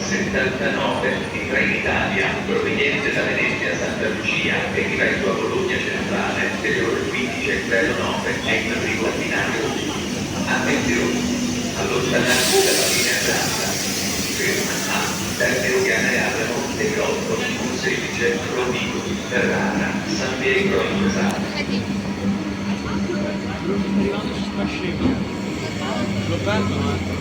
79 di Trenitalia proveniente da Venezia a Santa Lucia e diretto a Bologna Centrale delle ore 15:09 è in arrivo al binario. Attenzione, allontanarsi dalla linea gialla. Ferma A, Termino Cane Adamo e Grotto, un semplice Rovigo, Ferrara, San Pietro in Pesaro. Lo perdono, ecco.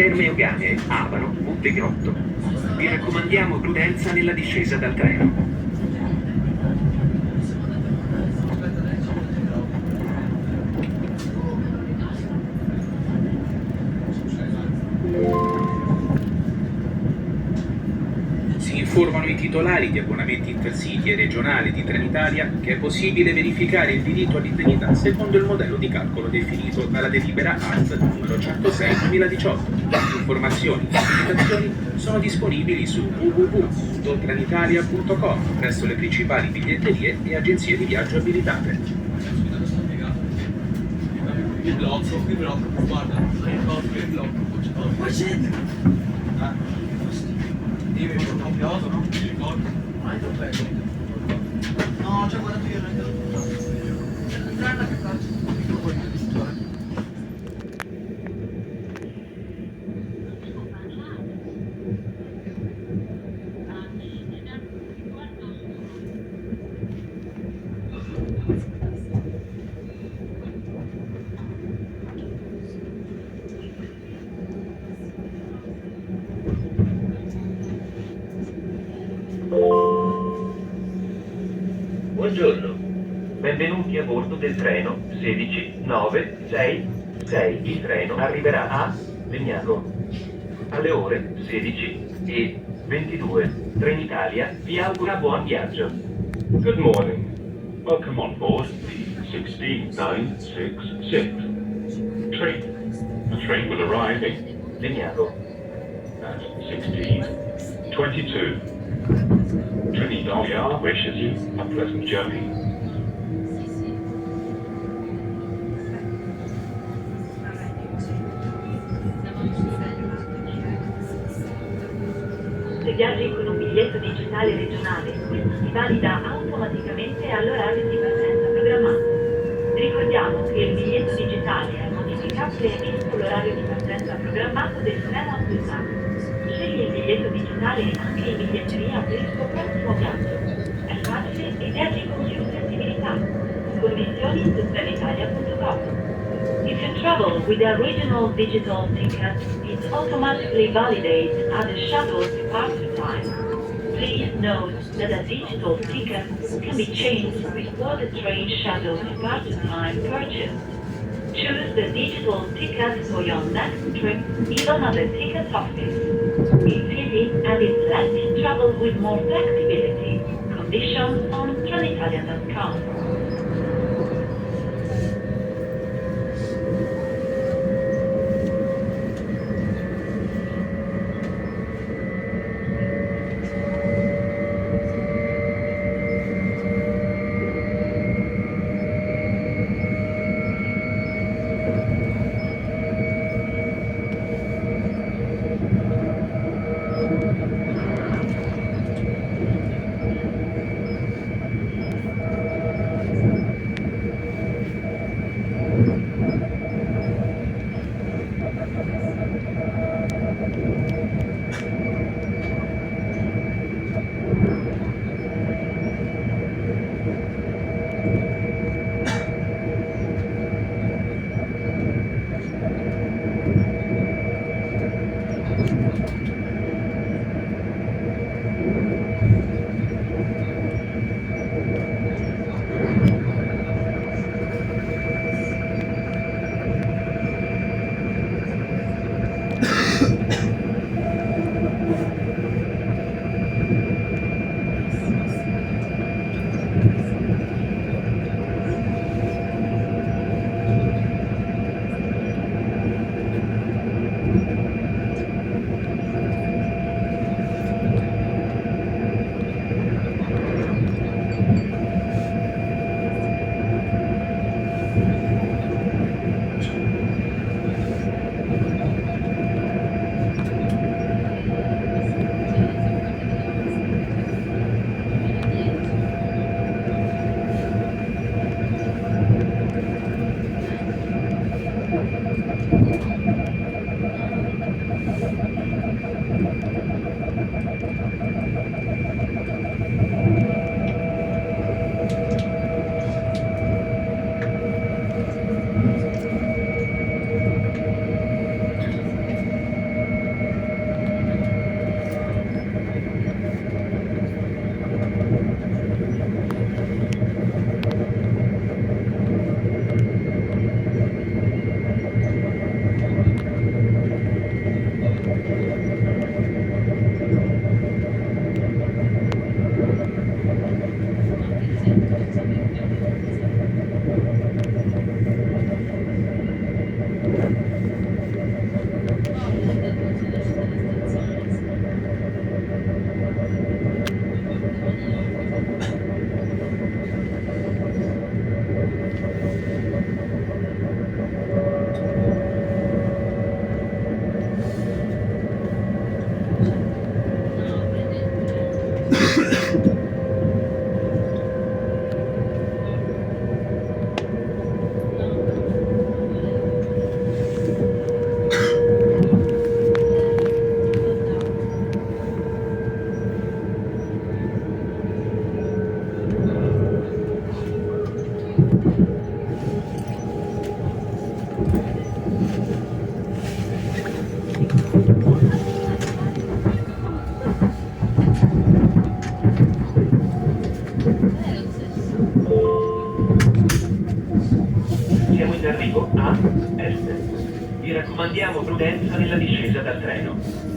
Terme Euganee, Abano, Montegrotto. Vi raccomandiamo prudenza nella discesa dal treno. Si informano i titolari di abbonamenti intercity e regionali di Trenitalia che è possibile verificare il diritto all'indennità secondo il modello di calcolo definito dalla delibera ARS numero 106/2018. Informazioni e facilitazioni sono disponibili su www.trenitalia.com presso le principali biglietterie e agenzie di viaggio abilitate. Il blocco, guarda. Il blocco. Poi scendi. Io mi sono cambiato, no? Mi ricordo. Ma è perfetto. No, c'ho guardato io, non è entrata che faccio. Buongiorno, benvenuti a bordo del treno 16966. Il treno arriverà a Legnago alle ore 16:22. Trenitalia vi augura buon viaggio. Good morning. Welcome on board the 16966 train. The train will arrive Legnago. at 16:22. Trenitalia wishes you a pleasant journey. Se viaggi con un biglietto digitale regionale, questo si valida automaticamente all'orario di partenza programmato. Ricordiamo che il biglietto digitale è modificabile visto l'orario di partenza programmato del treno acquistato. Scegli il biglietto digitale anche in biglietteria per il suo prossimo viaggio. È facile e viaggi con più flessibilità. Condizioni su trenitalia.com. If you travel with the original digital ticket, it automatically validates at the shuttle's departure time. Please note that a digital ticket can be changed before the train shuttle's departure time purchase. Choose the digital ticket for your next trip, even at the ticket office. It's easy and it lets you travel with more flexibility. Conditions on trenitalia.com. Siamo in arrivo a Est. Vi raccomandiamo prudenza nella discesa dal treno.